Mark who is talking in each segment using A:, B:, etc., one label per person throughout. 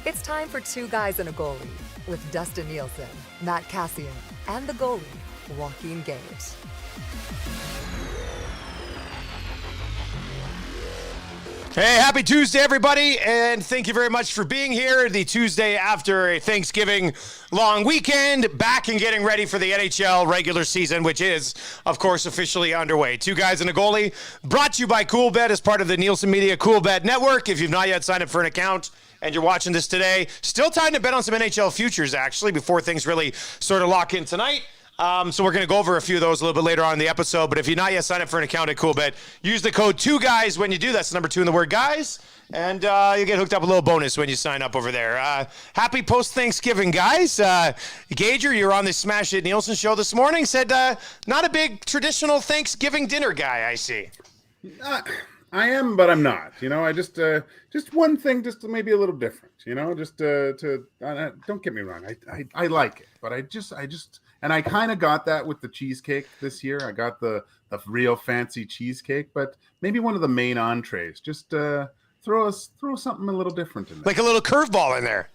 A: It's time for Two Guys and a Goalie with Dustin Nielsen, Matt Cassian, and the goalie, Joaquin Gate.
B: Hey, happy Tuesday, everybody, and thank you very much for being here. The Tuesday after a Thanksgiving long weekend, back and getting ready for the NHL regular season, which is, of course, officially underway. Two Guys and a Goalie, brought to you by CoolBet as part of the Nielsen Media CoolBet Network. If you've not yet signed up for an account and you're watching this today, still time to bet on some NHL futures, actually, before things really sort of lock in tonight. So we're going to go over a few of those a little bit later on in the episode. But if you're not yet signed up for an account at CoolBet, use the code 2GUYS when you do. That's the number 2 in the word guys. And you get hooked up a little bonus when you sign up over there. Happy post-Thanksgiving, guys. Gager, you're on the Smash It Nielsen show this morning. Said not a big traditional Thanksgiving dinner guy, I see.
C: I am, but I'm not. You know, I just one thing, just maybe a little different. You know, just don't get me wrong. I like it, but I just. And I kind of got that with the cheesecake this year. I got the real fancy cheesecake, but maybe one of the main entrees. Just throw something a little different in there.
B: Like a little curveball in there.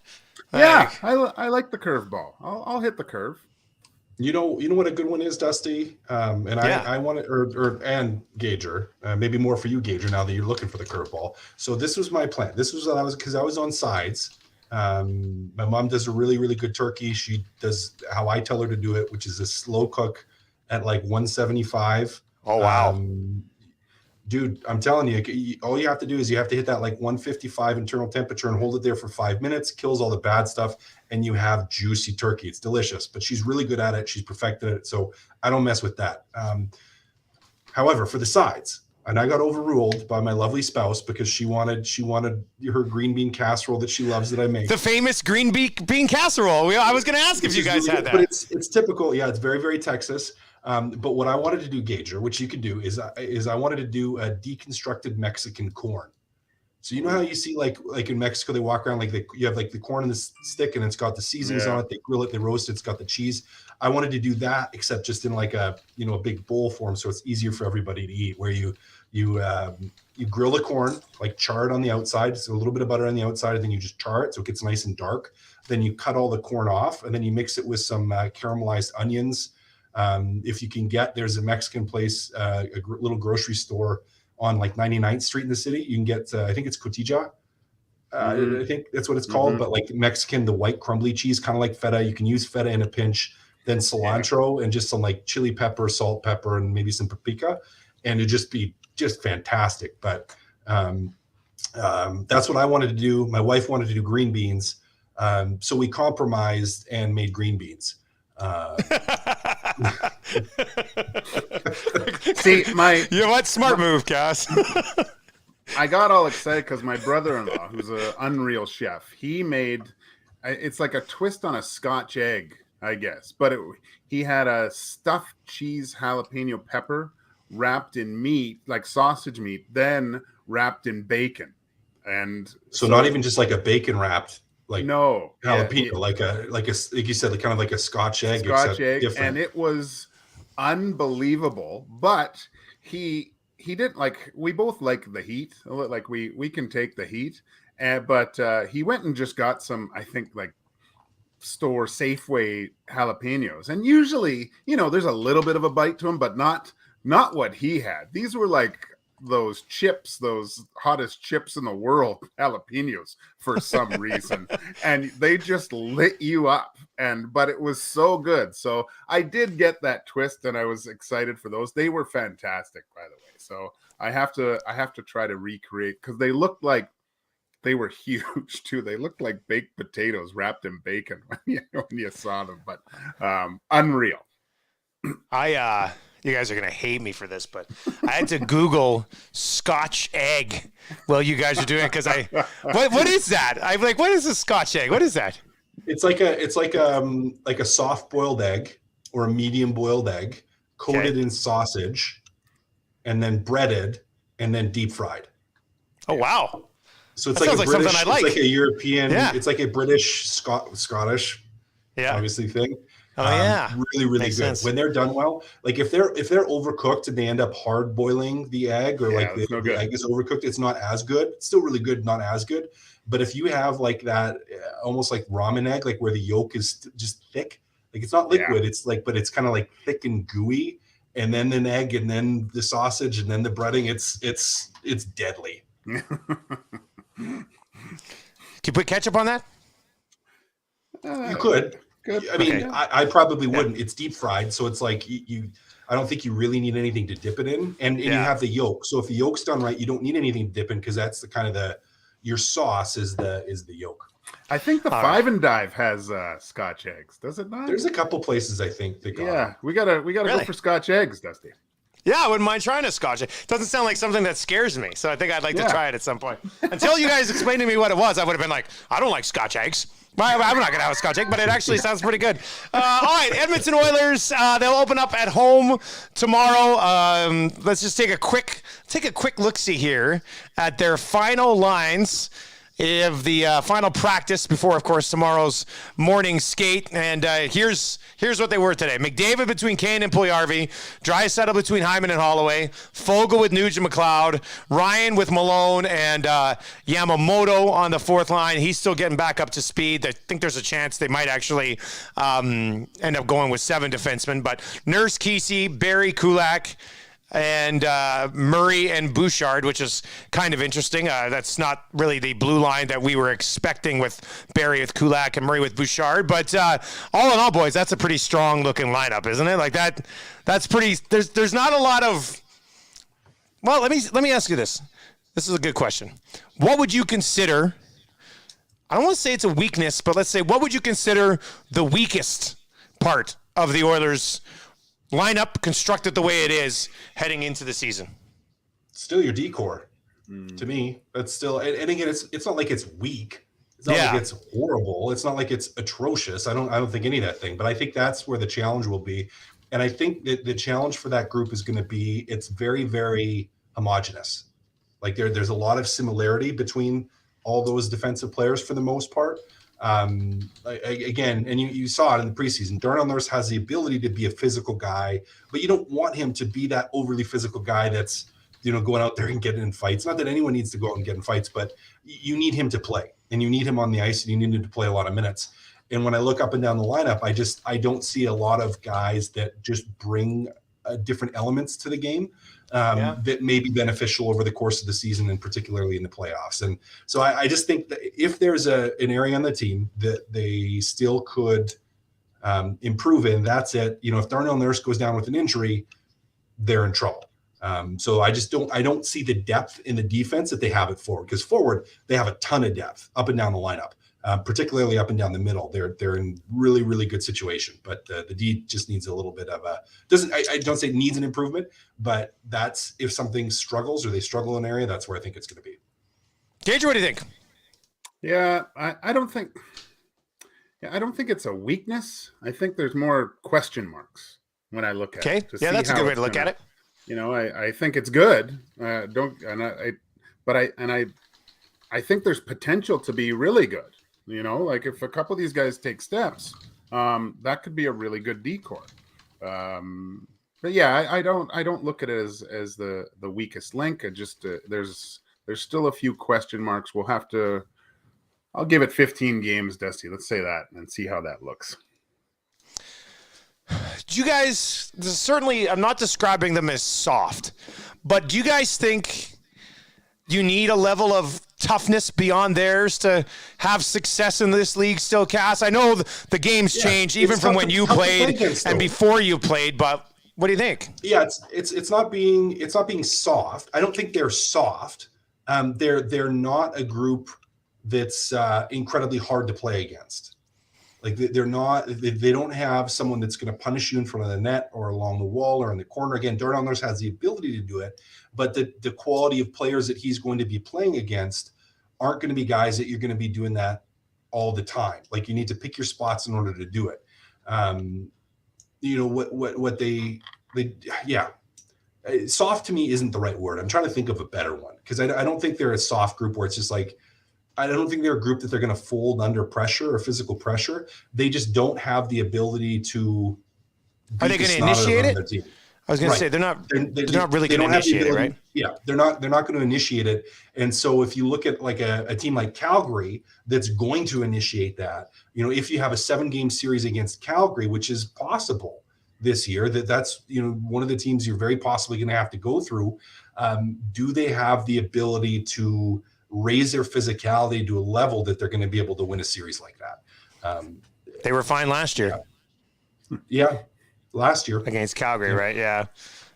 C: Yeah, I like the curveball. I'll hit the curve.
D: You know what a good one is, Dusty? I want it, and Gager, maybe more for you, Gager, now that you're looking for the curveball. So this was my plan. This was because I was on sides. My mom does a really, really good turkey. She does how I tell her to do it, which is a slow cook at like 175.
B: Oh, wow.
D: Dude, I'm telling you, all you have to do is you have to hit that like 155 internal temperature and hold it there for 5 minutes, kills all the bad stuff, and you have juicy turkey. It's delicious, but she's really good at it. She's perfected it. So I don't mess with that. However, for the sides, and I got overruled by my lovely spouse because she wanted her green bean casserole that she loves that I make.
B: The famous green bean casserole. I was going to ask if you guys had that.
D: But it's typical. Yeah, it's very, very Texas. But what I wanted to do, Gager, which you could do, is I wanted to do a deconstructed Mexican corn. So you know how you see like in Mexico they walk around you have like the corn in the stick and it's got the seasonings on it. They grill it, they roast it. It's got the cheese. I wanted to do that, except just in like a big bowl form, so it's easier for everybody to eat. Where you grill the corn, like char it on the outside, so a little bit of butter on the outside, and then you just char it so it gets nice and dark. Then you cut all the corn off, and then you mix it with some caramelized onions. If you can there's a Mexican place, a little grocery store on like 99th Street in the city. You can get, I think it's cotija. I think that's what it's called, but like Mexican, the white crumbly cheese, kind of like feta. You can use feta in a pinch, then cilantro and just some like chili pepper, salt, pepper, and maybe some paprika. And it'd just be fantastic. But that's what I wanted to do. My wife wanted to do green beans. So we compromised and made green beans.
C: See,
B: you know what? Smart move, Cass.
C: I got all excited because my brother-in-law, who's an unreal chef, he made it's like a twist on a Scotch egg, I guess. But he had a stuffed cheese jalapeno pepper wrapped in meat, like sausage meat, then wrapped in bacon. And
D: so not even just like a bacon wrapped. Like
C: no
D: jalapeno, like you said, kind of like a Scotch egg. Different.
C: And it was unbelievable. But he didn't like. We both like the heat. Like we can take the heat. But he went and just got some, I think, like store Safeway jalapenos. And usually, there's a little bit of a bite to them, but not what he had. These were like those chips, those hottest chips in the world, jalapenos, for some reason. And they just lit you up. But it was so good. So I did get that twist and I was excited for those. They were fantastic, by the way. So I have to try to recreate, because they looked like they were huge too. They looked like baked potatoes wrapped in bacon when you saw them, but unreal.
B: You guys are going to hate me for this, but I had to Google Scotch egg while you guys are doing it, because what is that? I'm like, what is a Scotch egg? What is that?
D: It's like a soft boiled egg or a medium boiled egg coated in sausage and then breaded and then deep fried.
B: Oh, wow.
D: So it's
B: that
D: like
B: sounds like something I like.
D: It's like a European, it's like a British, Scottish, obviously thing.
B: Oh yeah,
D: really, really
B: Makes
D: good.
B: sense.
D: When they're done well, like if they're overcooked and they end up hard boiling the egg, or like the egg is overcooked, it's not as good. It's still really good, not as good. But if you have like that, almost like ramen egg, like where the yolk is just thick. Like it's not liquid. It's like, but it's kind of like thick and gooey. And then an egg, and then the sausage, and then the breading. It's deadly.
B: Can you put ketchup on that?
D: You could.
C: Good.
D: I mean, I probably wouldn't. It's deep fried, so it's like you. I don't think you really need anything to dip it in, and you have the yolk. So if the yolk's done right, you don't need anything to dip in because that's the kind of your sauce is the yolk.
C: I think the Five and Dive has Scotch eggs. Does it not?
D: There's a couple places I think that got them.
C: We gotta go for Scotch eggs, Dusty.
B: Yeah, I wouldn't mind trying a Scotch Egg. Doesn't sound like something that scares me, so I think I'd like to try it at some point. Until you guys explained to me what it was, I would have been like, I don't like Scotch Eggs. I'm not going to have a Scotch Egg, but it actually sounds pretty good. All right, Edmonton Oilers, they'll open up at home tomorrow. Let's just take a quick look-see here at their final lines of the final practice before, of course, tomorrow's morning skate. And here's what they were today. McDavid between Kane and Puljujarvi. Draisaitl between Hyman and Holloway. Fogle with Nugent McLeod. Ryan with Malone and Yamamoto on the fourth line. He's still getting back up to speed. I think there's a chance they might actually end up going with 7 defensemen. But Nurse, Kesey, Barry, Kulak, and Murray and Bouchard, which is kind of interesting. That's not really the blue line that we were expecting with Barry with Kulak and Murray with Bouchard. But all in all, boys, that's a pretty strong-looking lineup, isn't it? Like that's pretty. There's not a lot of. Well, let me ask you this. This is a good question. What would you consider? I don't want to say it's a weakness, but let's say what would you consider the weakest part of the Oilers' lineup constructed the way it is heading into the season?
D: Still your decor. To me, that's still, and again, it's not like it's weak. It's not like it's horrible. It's not like it's atrocious. I don't think any of that thing, but I think that's where the challenge will be. And I think that the challenge for that group is going to be, it's very, very homogenous. Like there's a lot of similarity between all those defensive players for the most part. Again, and you saw it in the preseason, Darnell Nurse has the ability to be a physical guy, but you don't want him to be that overly physical guy that's, going out there and getting in fights. Not that anyone needs to go out and get in fights, but you need him to play, and you need him on the ice, and you need him to play a lot of minutes. And when I look up and down the lineup, I don't see a lot of guys that just bring different elements to the game that may be beneficial over the course of the season, and particularly in the playoffs. And so I just think that if there's an area on the team that they still could improve in, that's it. If Darnell Nurse goes down with an injury, they're in trouble. So I don't see the depth in the defense that they have at forward, because forward, they have a ton of depth up and down the lineup. Particularly up and down the middle, they're in really, really good situation. But the D just needs a little bit of a I don't say it needs an improvement, but that's if something struggles or they struggle in an area, that's where I think it's going to be.
B: Gage, what do you think?
C: Yeah, I don't think it's a weakness. I think there's more question marks when I look at it.
B: Okay, that's a good way to look at it.
C: I think it's good. I think there's potential to be really good. Like if a couple of these guys take steps, that could be a really good decor. But yeah, I don't look at it as the weakest link. It just there's still a few question marks. I'll give it 15 games, Dusty. Let's say that and see how that looks.
B: Do you guys, certainly I'm not describing them as soft, but do you guys think you need a level of toughness beyond theirs to have success in this league still, Cass? I know the game's changed even from when you played and before you played, but what do you think?
D: Yeah, it's not being soft. I don't think they're soft. They're not a group that's incredibly hard to play against. Like they're not. They don't have someone that's going to punish you in front of the net or along the wall or in the corner. Again, Darnell Nurse has the ability to do it, but the quality of players that he's going to be playing against aren't going to be guys that you're going to be doing that all the time. Like you need to pick your spots in order to do it. Soft to me isn't the right word. I'm trying to think of a better one, because I don't think they're a soft group where it's just like, I don't think they're a group that they're going to fold under pressure or physical pressure. They just don't have the ability to.
B: Are they going to initiate it? I was going
D: Right.
B: to say they're not really
D: they
B: going to
D: don't have the
B: initiate it,
D: ability-
B: right?
D: Yeah, they're not going to initiate it. And so if you look at like a team like Calgary that's going to initiate that, if you have a 7-game series against Calgary, which is possible this year, that's one of the teams you're very possibly going to have to go through. Do they have the ability to raise their physicality to a level that they're going to be able to win a series like that?
B: They were fine last year.
D: Yeah. Last year
B: Against Calgary, right? Yeah.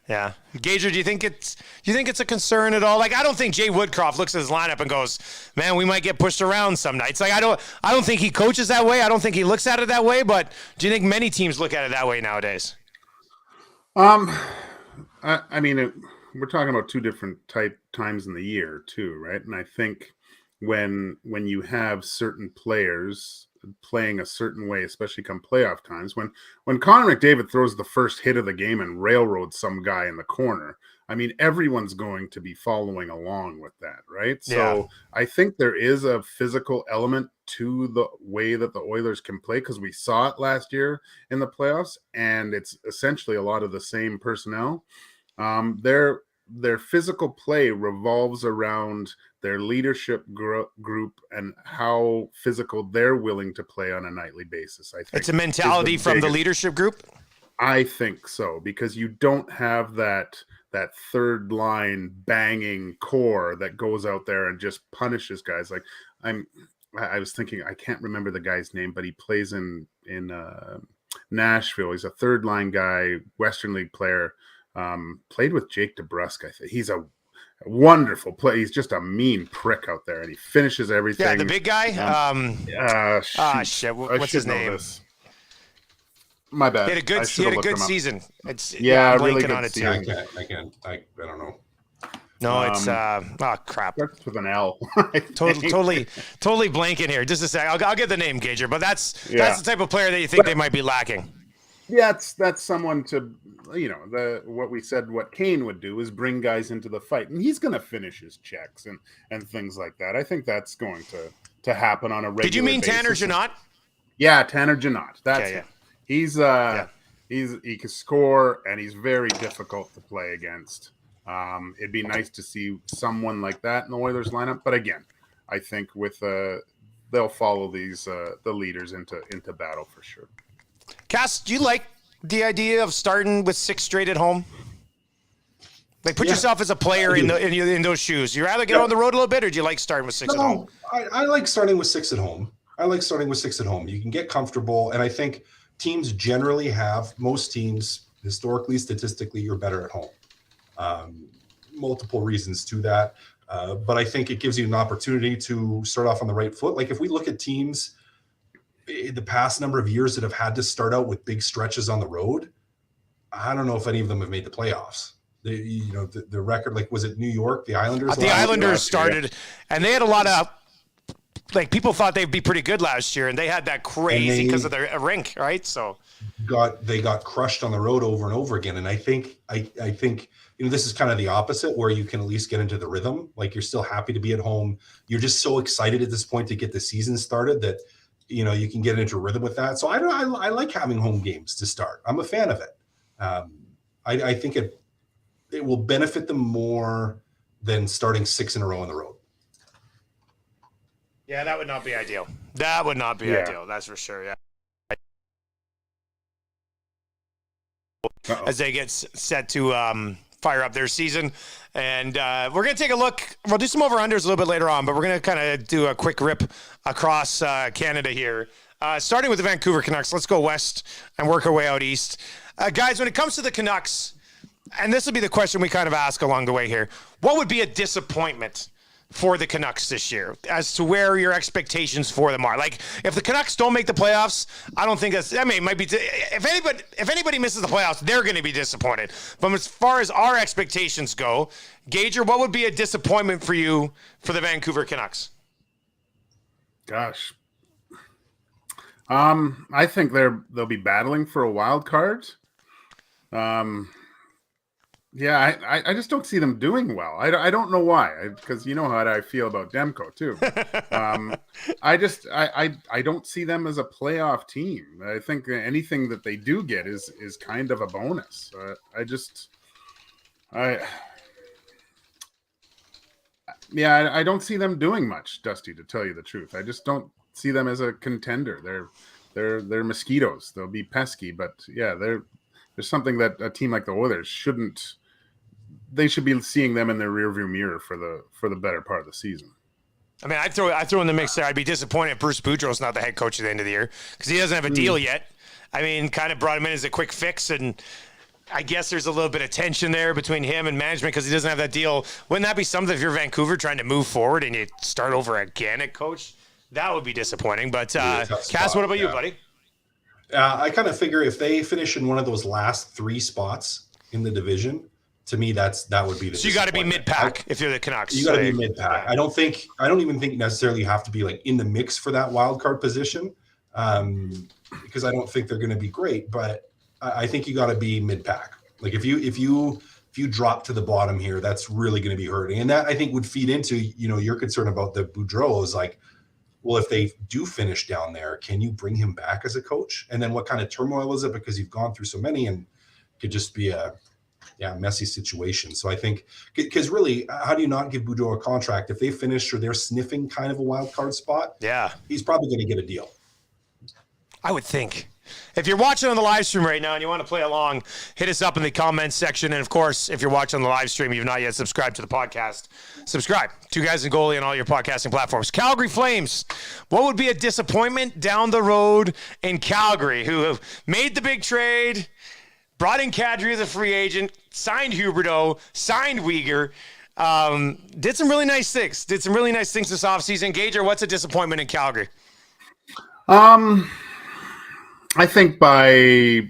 B: Yeah. Gager, do you think it's a concern at all? Like, I don't think Jay Woodcroft looks at his lineup and goes, man, we might get pushed around some nights. Like, I don't think he coaches that way. I don't think he looks at it that way, but do you think many teams look at it that way nowadays?
C: I mean, we're talking about two different times in the year too, right? And I think when you have certain players playing a certain way, especially come playoff times, when Connor McDavid throws the first hit of the game and railroads some guy in the corner, I mean, everyone's going to be following along with that, right?
B: Yeah.
C: So I think there is a physical element to the way that the Oilers can play, because we saw it last year in the playoffs, and it's essentially a lot of the same personnel. Their physical play revolves around their leadership group and how physical they're willing to play on a nightly basis. I think
B: it's a mentality from the leadership group.
C: I think so, because you don't have that third line banging core that goes out there and just punishes guys. Like I was thinking, I can't remember the guy's name, but he plays in Nashville. He's a third line guy, Western League player. Played with Jake DeBrusk. I think he's a wonderful play. He's just a mean prick out there, and he finishes everything.
B: Yeah, the big guy. Shit. What's his name?
C: My bad.
B: He had a good season.
C: Yeah,
B: I'm
C: really
B: blanking
C: good
B: on it
C: season.
B: too.
D: I don't know.
B: No, it's crap.
C: Starts with an L.
B: Totally blanking here. Just a sec. I'll get the name, Gager, but that's the type of player that you think they might be lacking.
C: Yeah, that's someone to, what we said, what Kane would do is bring guys into the fight, and he's going to finish his checks and things like that. I think that's going to happen on a regular basis.
B: Did you mean Tanner Janot?
C: Yeah, Tanner Janot. That's
B: yeah.
C: He can score, and he's very difficult to play against. It'd be nice to see someone like that in the Oilers lineup, but again, I think with they'll follow these the leaders into battle for sure.
B: Cass, do you like the idea of starting with 6 straight at home? Like, put yourself as a player in those shoes. You rather get on the road a little bit, or do you like starting with 6 at home?
D: I like starting with 6 at home. You can get comfortable, and I think teams generally most teams, historically, statistically, you're better at home. Multiple reasons to that. But I think it gives you an opportunity to start off on the right foot. Like, if we look at teams in the past number of years that have had to start out with big stretches on the road, I don't know if any of them have made the playoffs. The record, like, was it New York, the Islanders?
B: The Islanders started, and they had a lot of, like, people thought they'd be pretty good last year, and they had that crazy because of their rink, right? So
D: they got crushed on the road over and over again. And I think this is kind of the opposite, where you can at least get into the rhythm. Like, you're still happy to be at home. You're just so excited at this point to get the season started that you can get into a rhythm with that. So I like having home games to start. I'm a fan of it. I think it will benefit them more than starting 6 in a row on the road.
B: Yeah, that would not be ideal. Ideal. That's for sure. Yeah. As they get set to fire up their season. And we're going to take a look. We'll do some over-unders a little bit later on, but we're going to kind of do a quick rip across Canada here. Starting with the Vancouver Canucks, let's go west and work our way out east. Guys, when it comes to the Canucks, and this will be the question we kind of ask along the way here, what would be a disappointment for the Canucks this year as to where your expectations for them are? Like, if the Canucks don't make the playoffs, I don't think it might be, if anybody misses the playoffs, they're going to be disappointed. But as far as our expectations go, Gager, what would be a disappointment for you for the Vancouver Canucks?
C: Gosh. I think they'll be battling for a wild card. Yeah, I just don't see them doing well. I don't know why, because you know how I feel about Demko too. I don't see them as a playoff team. I think anything that they do get is kind of a bonus. I don't see them doing much, Dusty, to tell you the truth. I just don't see them as a contender. They're mosquitoes. They'll be pesky, but yeah, there's something that a team like the Oilers shouldn't. They should be seeing them in their rearview mirror for the better part of the season.
B: I mean, I throw in the mix there. I'd be disappointed if Bruce Boudreau's not the head coach at the end of the year because he doesn't have a deal yet. I mean, kind of brought him in as a quick fix, and I guess there's a little bit of tension there between him and management because he doesn't have that deal. Wouldn't that be something if you're Vancouver trying to move forward and you start over again at coach? That would be disappointing. But Cass, what about you, buddy?
D: I kind of figure if they finish in one of those last 3 spots in the division, to me, that would be the.
B: So you got to be mid-pack if you're the Canucks.
D: You got to be mid-pack. I don't even think necessarily you have to be like in the mix for that wild card position, because I don't think they're going to be great. But I think you got to be mid-pack. Like if you drop to the bottom here, that's really going to be hurting, and that I think would feed into your concern about the Boudreau is like, well, if they do finish down there, can you bring him back as a coach? And then what kind of turmoil is it because you've gone through so many and it could just be a messy situation. So I think because really, how do you not give Boudreau a contract if they finish or they're sniffing kind of a wild card spot?
B: Yeah,
D: he's probably going to get a deal.
B: I would think. If you're watching on the live stream right now and you want to play along, hit us up in the comments section. And of course, if you're watching on the live stream, you've not yet subscribed to the podcast, subscribe. 2 Guys and Goalie on all your podcasting platforms. Calgary Flames. What would be a disappointment down the road in Calgary, who have made the big trade, brought in Kadri as a free agent, signed Huberdeau, signed Weegar, did some really nice things. Did some really nice things this offseason. Gager, what's a disappointment in Calgary?
C: I think by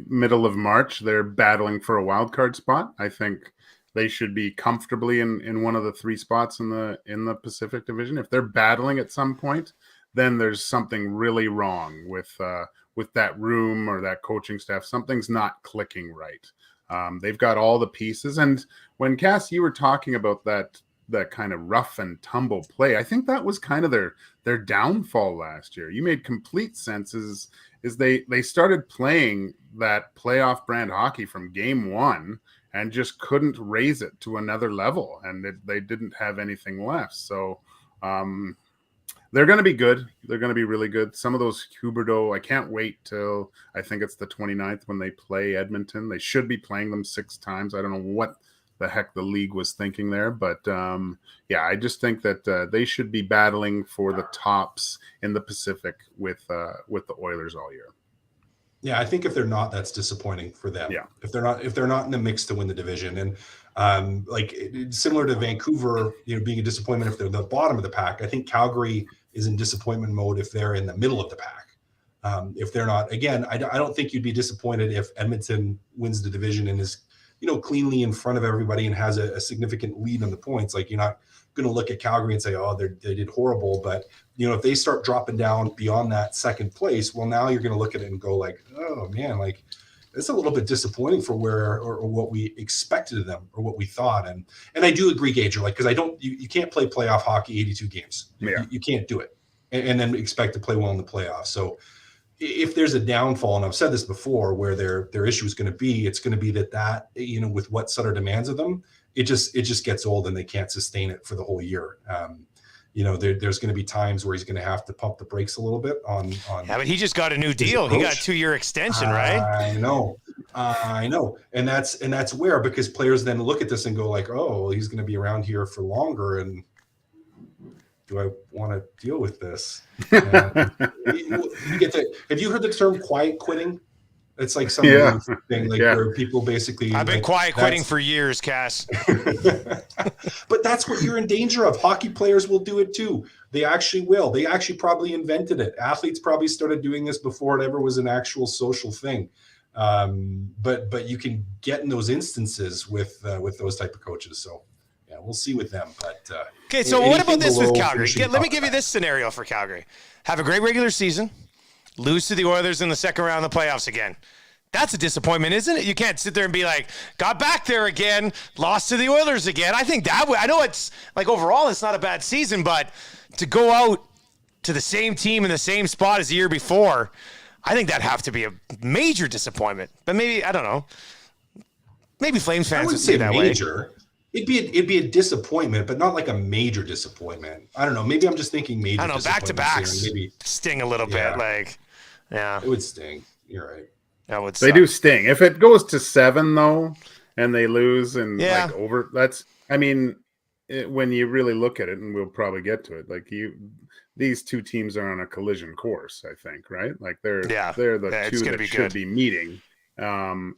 C: middle of March, they're battling for a wild card spot. I think they should be comfortably in one of the 3 spots in the Pacific Division. If they're battling at some point, then there's something really wrong with that room or that coaching staff. Something's not clicking right. They've got all the pieces. And when Cass, you were talking about that kind of rough and tumble play, I think that was kind of their downfall last year. You made complete sense is they started playing that playoff brand hockey from game 1 and just couldn't raise it to another level. And they didn't have anything left. So they're going to be good. They're going to be really good. Some of those Huberdeau, I can't wait till I think it's the 29th when they play Edmonton. They should be playing them 6 times. I don't know what the heck the league was thinking there. But I just think that they should be battling for the tops in the Pacific with the Oilers all year.
D: Yeah, I think if they're not, that's disappointing for them.
C: Yeah.
D: If they're not in the mix to win the division, and similar to Vancouver, being a disappointment if they're the bottom of the pack, I think Calgary is in disappointment mode if they're in the middle of the pack. If they're not, again, I don't think you'd be disappointed if Edmonton wins the division and is, cleanly in front of everybody and has a significant lead on the points. Like, you're not going to look at Calgary and say, oh, they did horrible. But, if they start dropping down beyond that second place, well, now you're going to look at it and go like, oh man, like it's a little bit disappointing for where or what we expected of them or what we thought. And I do agree, Gager, like, because you can't play playoff hockey 82 games.
C: Yeah.
D: You can't do it and then expect to play well in the playoffs. So if there's a downfall, and I've said this before, where their issue is going to be, it's going to be that with what Sutter demands of them, it just gets old and they can't sustain it for the whole year. There's going to be times where he's going to have to pump the brakes a little bit on. Yeah,
B: but he just got a new deal. He got a 2-year extension, right?
D: I know, and that's where, because players then look at this and go like, oh, well, he's going to be around here for longer, and do I want to deal with this? You get that. Have you heard the term quiet quitting? It's like some thing, where people basically.
B: I've been quiet quitting for years, Cass.
D: But that's what you're in danger of. Hockey players will do it too. They actually will. They actually probably invented it. Athletes probably started doing this before it ever was an actual social thing. But you can get in those instances with those type of coaches. So. Yeah, we'll see with them. But
B: okay, so what about this with Calgary? Let me give you this scenario for Calgary. Have a great regular season, lose to the Oilers in the second round of the playoffs again. That's a disappointment, isn't it? You can't sit there and be like, got back there again, lost to the Oilers again. I think that I know it's like overall it's not a bad season, but to go out to the same team in the same spot as the year before, I think that'd have to be a major disappointment. But maybe, I don't know. Maybe Flames fans would say that
D: major.
B: way.
D: It'd be a disappointment, but not like a major disappointment. I don't know. Maybe I'm just thinking major.
B: I don't know. Back to backs maybe sting a little bit. Like, yeah,
D: it would sting. You're right.
B: That would.
C: They do sting. If it goes to 7 though, and they lose and
B: yeah.
C: like over, that's. I mean, when you really look at it, and we'll probably get to it. Like these two teams are on a collision course. I think, right? Like they're the two that should be meeting. And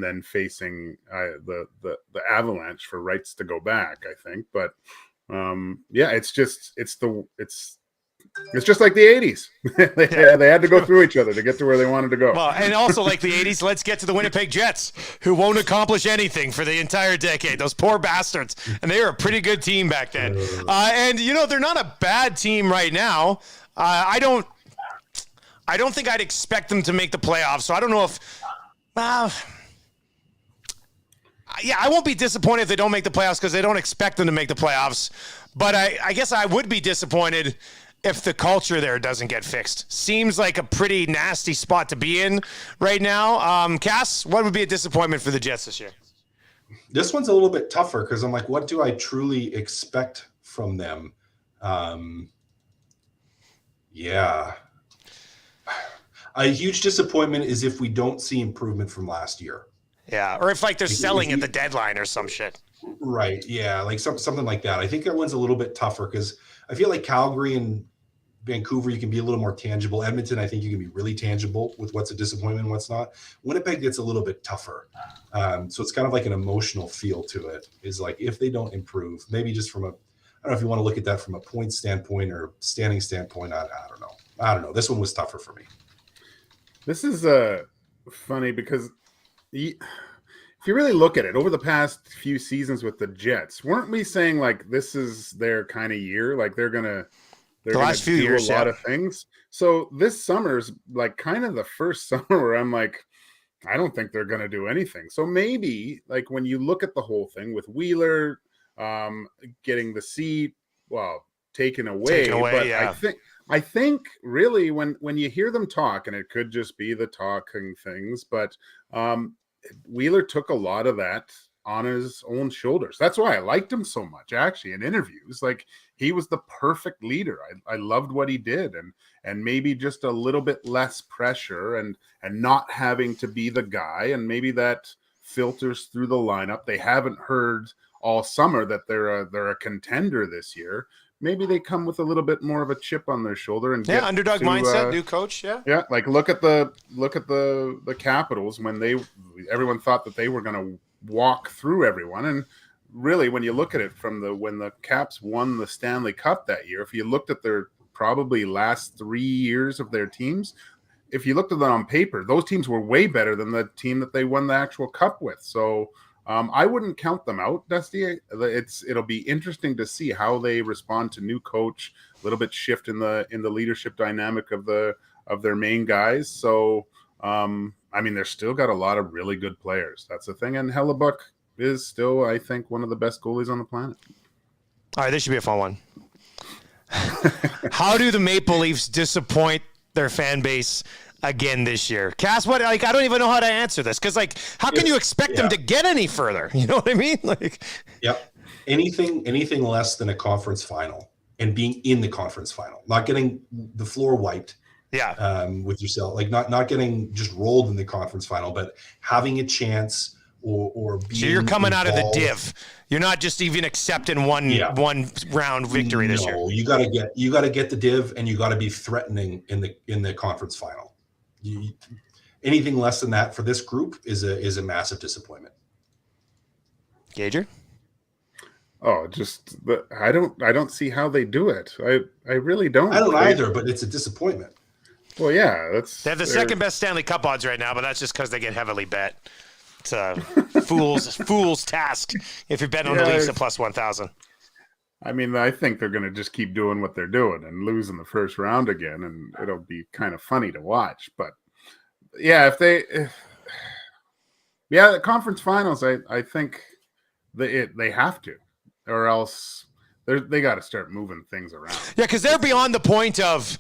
C: then facing the Avalanche for rights to go back, I think. But it's just like the 80s. they had to go through each other to get to where they wanted to go.
B: Well, and also like the 80s, let's get to the Winnipeg Jets, who won't accomplish anything for the entire decade. Those poor bastards. And they were a pretty good team back then. And they're not a bad team right now. I don't think I'd expect them to make the playoffs. So I don't know if. I won't be disappointed if they don't make the playoffs because they don't expect them to make the playoffs. But I guess I would be disappointed if the culture there doesn't get fixed. Seems like a pretty nasty spot to be in right now. Cass, what would be a disappointment for the Jets this year?
D: This one's a little bit tougher because I'm like, what do I truly expect from them? A huge disappointment is if we don't see improvement from last year.
B: Yeah, or if like they're selling at the deadline or some shit.
D: Right, yeah, like something like that. I think that one's a little bit tougher because I feel like Calgary and Vancouver, you can be a little more tangible. Edmonton, I think you can be really tangible with what's a disappointment and what's not. Winnipeg gets a little bit tougher. So it's kind of like an emotional feel to it. Is like if they don't improve, maybe just from I don't know if you want to look at that from a point standpoint or standing standpoint. I don't know. This one was tougher for me.
C: This is funny because if you really look at it over the past few seasons with the Jets, weren't we saying like this is their kind of year? Like they're gonna do a lot of things. So this summer's like kind of the first summer where I'm like, I don't think they're gonna do anything. So maybe like when you look at the whole thing with Wheeler getting the seat, taken away. But yeah. I think really when you hear them talk, and it could just be the talking things, but Wheeler took a lot of that on his own shoulders. That's why I liked him so much, actually, in interviews. Like he was the perfect leader. I loved what he did, and maybe just a little bit less pressure and not having to be the guy, and maybe that filters through the lineup. They haven't heard all summer that they're a contender this year. Maybe they come with a little bit more of a chip on their shoulder and
B: underdog mindset, new coach,
C: like look at the Capitals when everyone thought that they were going to walk through everyone, and really when you look at it from when the Caps won the Stanley Cup that year, if you looked at their probably last 3 years of their teams, if you looked at them on paper, those teams were way better than the team that they won the actual cup with. So I wouldn't count them out, Dusty. It'll be interesting to see how they respond to new coach, a little bit shift in the leadership dynamic of their main guys. So they're still got a lot of really good players. That's the thing. And Hellebuck is still, I think, one of the best goalies on the planet.
B: All right, this should be a fun one. How do the Maple Leafs disappoint their fan base again this year? Cass, I don't even know how to answer this because how can you expect them to get any further? You know what I mean?
D: Anything less than a conference final and being in the conference final, not getting the floor wiped with yourself, not getting just rolled in the conference final, but having a chance or being. So you're coming
B: out of the div. You're not just even accepting one round victory this year.
D: You gotta get the div, and you gotta be threatening in the conference final. Anything less than that for this group is a massive disappointment.
B: Gager?
C: Oh, I don't see how they do it. I really don't.
D: I don't either, but it's a disappointment.
C: Well, yeah,
B: they have the second best Stanley Cup odds right now, but that's just because they get heavily bet. It's a fool's task if you're betting on the Leafs at plus 1,000.
C: I think they're going to just keep doing what they're doing and lose in the first round again, and it'll be kind of funny to watch. But yeah, Yeah, the conference finals. I think they have to, or else they got to start moving things around.
B: Yeah, because they're beyond the point of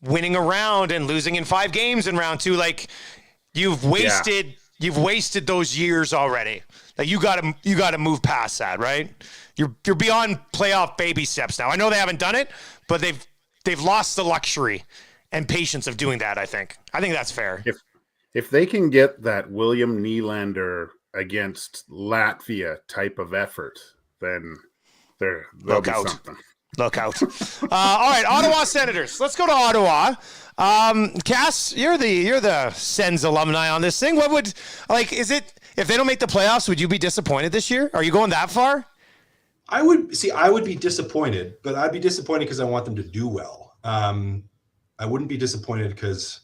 B: winning a round and losing in 5 games in round 2. Like you've wasted those years already. Like you got to move past that, right? You're beyond playoff baby steps now. I know they haven't done it, but they've lost the luxury and patience of doing that. I think that's fair.
C: If they can get that William Nylander against Latvia type of effort, then they'll be something.
B: Look out. All right, Ottawa Senators. Let's go to Ottawa. Cass, you're the Sens alumni on this thing. What would is it if they don't make the playoffs, would you be disappointed this year? Are you going that far?
D: I would be disappointed, but I'd be disappointed because I want them to do well. I wouldn't be disappointed because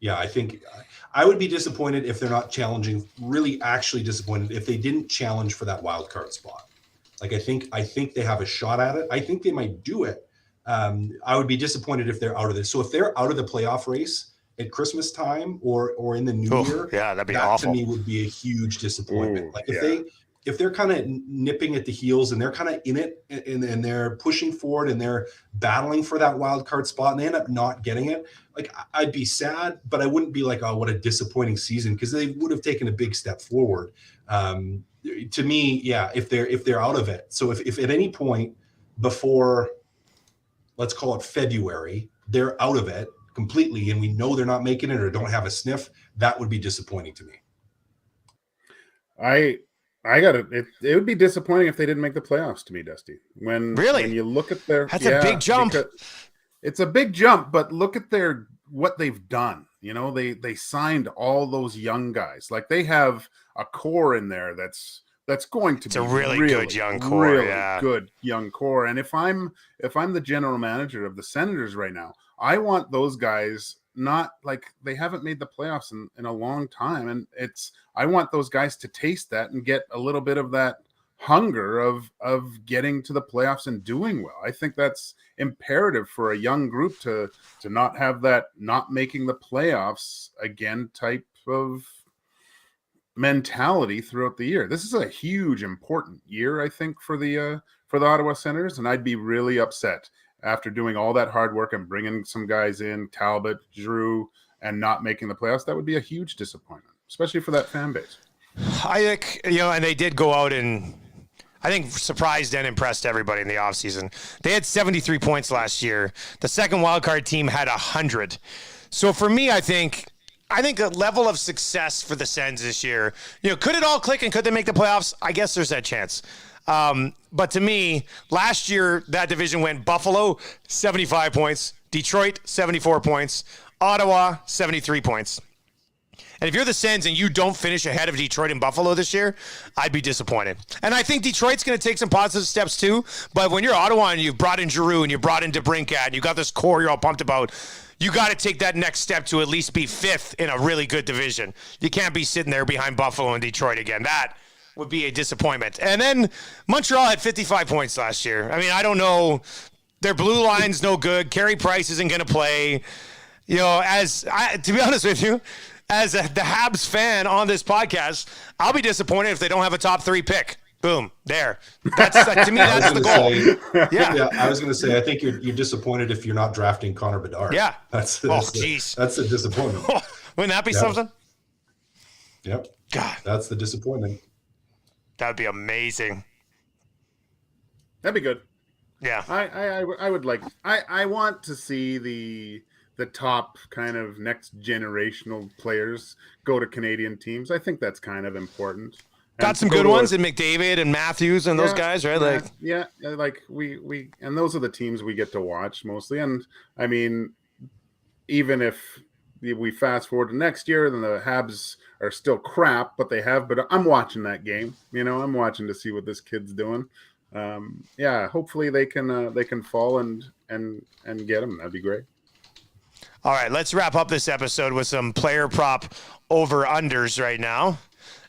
D: I think I would be disappointed if they're not challenging, really actually disappointed if they didn't challenge for that wild card spot. Like I think they have a shot at it. I think they might do it. I would be disappointed if they're out of this. So if they're out of the playoff race at Christmas time or in the new year,
B: that'd be awful.
D: To me would be a huge disappointment. If they're kind of nipping at the heels and they're kind of in it and they're pushing forward and they're battling for that wild card spot and they end up not getting it, like I'd be sad, but I wouldn't be like, oh, what a disappointing season, because they would have taken a big step forward. To me, if they're out of it. So if at any point before, let's call it February, they're out of it completely and we know they're not making it or don't have a sniff, that would be disappointing to me.
C: It would be disappointing if they didn't make the playoffs to me, Dusty. When you look at
B: that's a big jump.
C: It's a big jump, but look at what they've done. You know, they signed all those young guys. Like they have a core in there that's going to be
B: a really good young core.
C: Really good young core. And if I'm the general manager of the Senators right now, I want those guys not like they haven't made the playoffs in a long time. And I want those guys to taste that and get a little bit of that hunger of getting to the playoffs and doing well. I think that's imperative for a young group to not have that not making the playoffs again type of mentality throughout the year. This is a huge, important year, I think, for the Ottawa Senators, and I'd be really upset after doing all that hard work and bringing some guys in, Talbot, Drew, and not making the playoffs. That would be a huge disappointment, especially for that fan base.
B: I think, and they did go out and I think surprised and impressed everybody in the offseason. They had 73 points last year. The second wildcard team had 100. So for me, I think the level of success for the Sens this year, could it all click and could they make the playoffs? I guess there's that chance. But to me, last year, that division went Buffalo, 75 points, Detroit, 74 points, Ottawa, 73 points. And if you're the Sens and you don't finish ahead of Detroit and Buffalo this year, I'd be disappointed. And I think Detroit's going to take some positive steps too. But when you're Ottawa and you've brought in Giroux and you brought in DeBrincat and you got this core you're all pumped about, you got to take that next step to at least be fifth in a really good division. You can't be sitting there behind Buffalo and Detroit again. That would be a disappointment. And then Montreal had 55 points last year. I mean, I don't know. Their blue line's no good. Carey Price isn't going to play. To be honest with you, as the Habs fan on this podcast, I'll be disappointed if they don't have a top 3 pick. Boom, there. That's to me, that's the goal.
D: Yeah, I was going to say, I think you're disappointed if you're not drafting Connor Bedard.
B: Yeah.
D: That's a disappointment.
B: Wouldn't that be something?
D: Yep.
B: God,
D: that's the disappointment.
B: That would be amazing.
C: That'd be good.
B: Yeah.
C: I would like. I want to see the top kind of next generational players go to Canadian teams. I think that's kind of important.
B: Got some good ones in McDavid and Matthews and those guys, right?
C: We and those are the teams we get to watch mostly. And I mean, even if we fast forward to next year, then the Habs are still crap, but I'm watching that game. I'm watching to see what this kid's doing. Hopefully they can fall and get him. That'd be great.
B: All right, let's wrap up this episode with some player prop over-unders right now.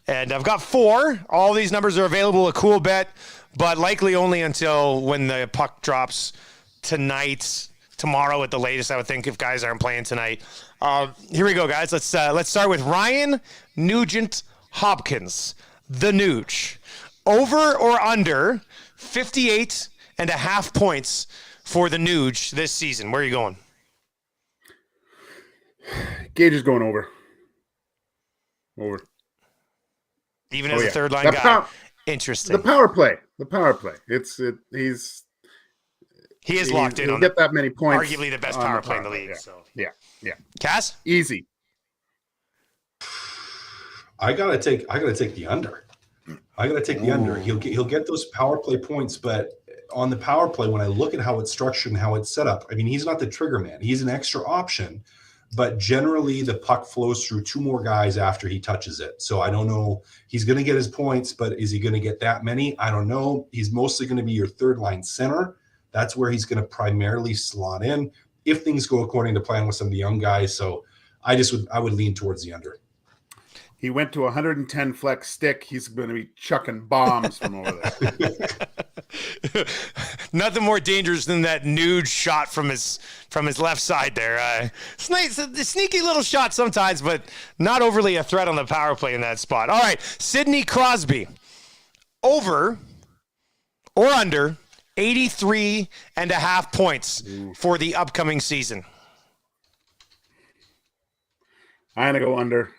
B: And I've got 4. All these numbers are available, a cool bet, but likely only until when the puck drops tomorrow at the latest, I would think, if guys aren't playing tonight. Here we go, guys. Let's start with Ryan Nugent Hopkins, the Nuge. Over or under 58.5 points for the Nuge this season. Where are you going?
C: Gage is going over. Over.
B: Even as a third line guy. Interesting.
C: The power play.
B: He is locked in
C: he'll
B: on
C: get that many points.
B: Arguably the best power play in the league.
C: Yeah.
B: Cass?
C: Easy.
D: I gotta take the under. I gotta take the under. He'll get those power play points, but on the power play, when I look at how it's structured and how it's set up, I mean, he's not the trigger man. He's an extra option, but generally the puck flows through two more guys after he touches it. So I don't know. He's going to get his points, but is he going to get that many? I don't know. He's mostly going to be your third line center. That's where he's going to primarily slot in if things go according to plan with some of the young guys. So I would lean towards the under.
C: He went to 110 flex stick. He's going to be chucking bombs from over there.
B: Nothing more dangerous than that nude shot from his left side there. Sneaky little shot sometimes, but not overly a threat on the power play in that spot. All right, Sidney Crosby. Over or under 83.5 points for the upcoming season.
C: I'm going to go under.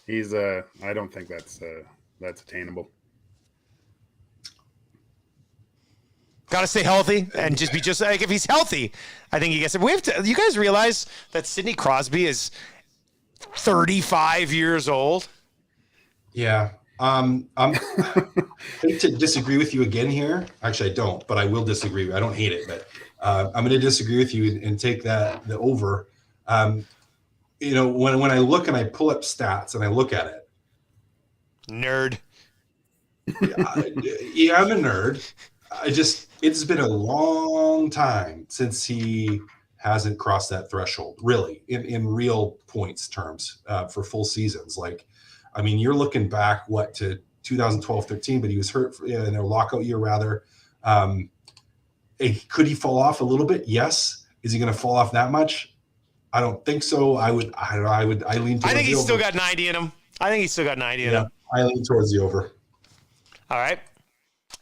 C: I don't think that's attainable.
B: Got to stay healthy and just like if he's healthy, I think he gets it. You guys realize that Sidney Crosby is 35 years old?
D: Yeah. I'm going to disagree with you again here. Actually, I don't, but I will disagree. I don't hate it, but I'm going to disagree with you and take the over. When I look and I pull up stats and I look at it.
B: Nerd.
D: Yeah, I'm a nerd. It's been a long time since he hasn't crossed that threshold, really, in real points terms for full seasons. Like, I mean, you're looking back, to 2012-13, but he was hurt in a lockout year, rather. Could he fall off a little bit? Yes. Is he going to fall off that much? I don't think so. I lean towards
B: I think he's still got 90 in him. I lean
D: towards the over.
B: All right.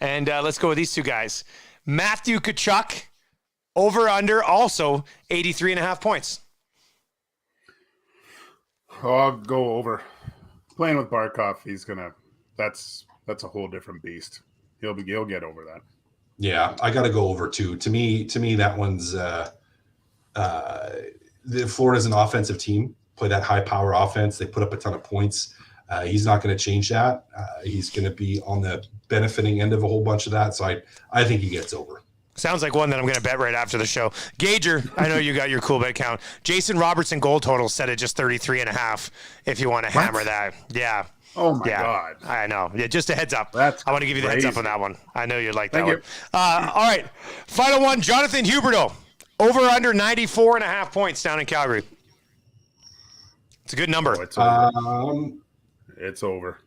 B: And let's go with these two guys. Matthew Tkachuk, over under, also 83.5 points.
C: Oh, I'll go over. Playing with Barkov, that's a whole different beast. He'll get over that.
D: Yeah, I got to go over too. To me, that one's Florida's an offensive team, play that high power offense. They put up a ton of points. He's not going to change that. He's going to be on the benefiting end of a whole bunch of that. So I think he gets over.
B: Sounds like one that I'm going to bet right after the show. Gager, I know you got your cool bet count. Jason Robertson goal total set at just 33.5 if you want to hammer that. Yeah.
C: Oh, my God.
B: I know. Yeah, just a heads up.
C: I
B: want to give you the heads up on that one. I know you'd like that
C: Thank you.
B: one. All right. Final one, Jonathan Huberdeau. Over under 94.5 points down in Calgary. It's a good number.
C: Oh, it's over. It's over.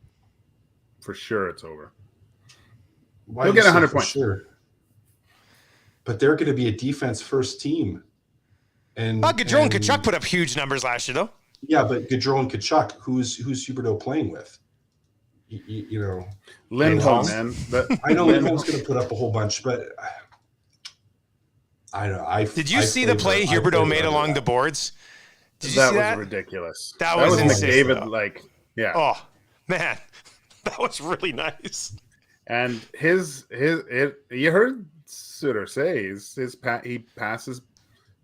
C: For sure it's over. He'll get 100 points.
D: Sure. But they're going to be a defense first team.
B: Gaudreau and Tkachuk put up huge numbers last year, though.
D: Yeah, but Gaudreau and Tkachuk, who's Huberdeau playing with?
C: Lindholm, man.
D: I know Lindholm's going to put up a whole bunch, but I don't know.
B: Did you see the play Huberdeau made along the boards? Did you see that?
C: Was ridiculous.
B: That was insane.
C: McDavid, yeah.
B: Oh, man. That was really nice.
C: And you heard Suter say he passes.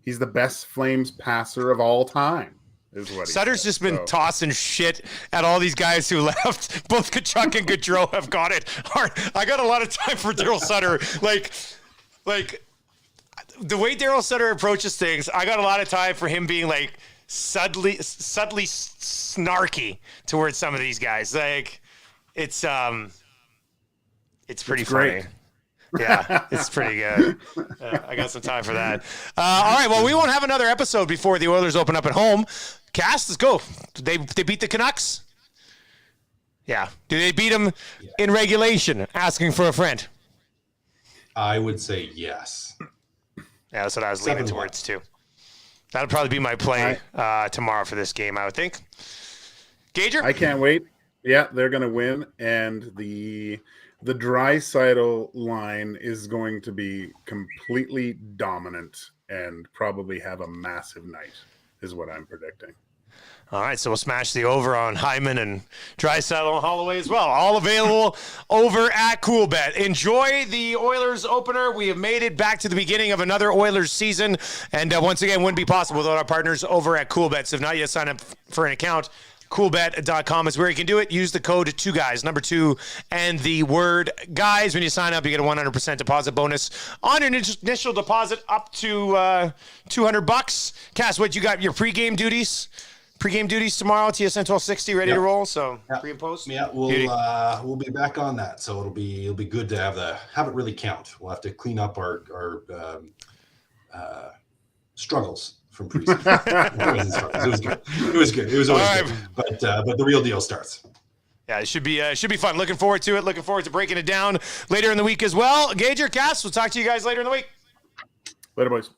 C: He's the best Flames passer of all time. Is what
B: Sutter's just been tossing shit at all these guys who left. Both Tkachuk and Gaudreau have got it hard. I got a lot of time for Daryl Sutter. Like the way Daryl Sutter approaches things, I got a lot of time for him being like subtly snarky towards some of these guys. Like it's pretty funny.
C: Great.
B: Yeah, it's pretty good. I got some time for that. All right, well, we won't have another episode before the Oilers open up at home. Cass, let's go. They beat the Canucks? Yeah. Do they beat them in regulation? Asking for a friend.
D: I would say yes.
B: Yeah, that's what I was leaning towards, too. That'll probably be my play tomorrow for this game, I would think. Gager?
C: I can't wait. Yeah, they're going to win, and the Draisaitl line is going to be completely dominant and probably have a massive night, is what I'm predicting.
B: All right, so we'll smash the over on Hyman and Draisaitl and Holloway as well. All available over at CoolBet. Enjoy the Oilers opener. We have made it back to the beginning of another Oilers season, and once again, wouldn't be possible without our partners over at CoolBet. So if not yet signed up for an account, coolbet.com is where you can do it. Use the code 2GUYS, number 2, and the word GUYS. When you sign up, you get a 100% deposit bonus on your initial deposit up to $200. Cass, what you got? Your pregame duties? Pregame duties tomorrow, TSN 1260, ready to roll. So pre and post.
D: Yeah, we'll be back on that. So it'll be good to have it really count. We'll have to clean up our struggles from preseason. It was good. It was always good. But the real deal starts.
B: Yeah, it should be fun. Looking forward to it. Looking forward to breaking it down later in the week as well. Gager, Cass, we'll talk to you guys later in the week.
C: Later, boys.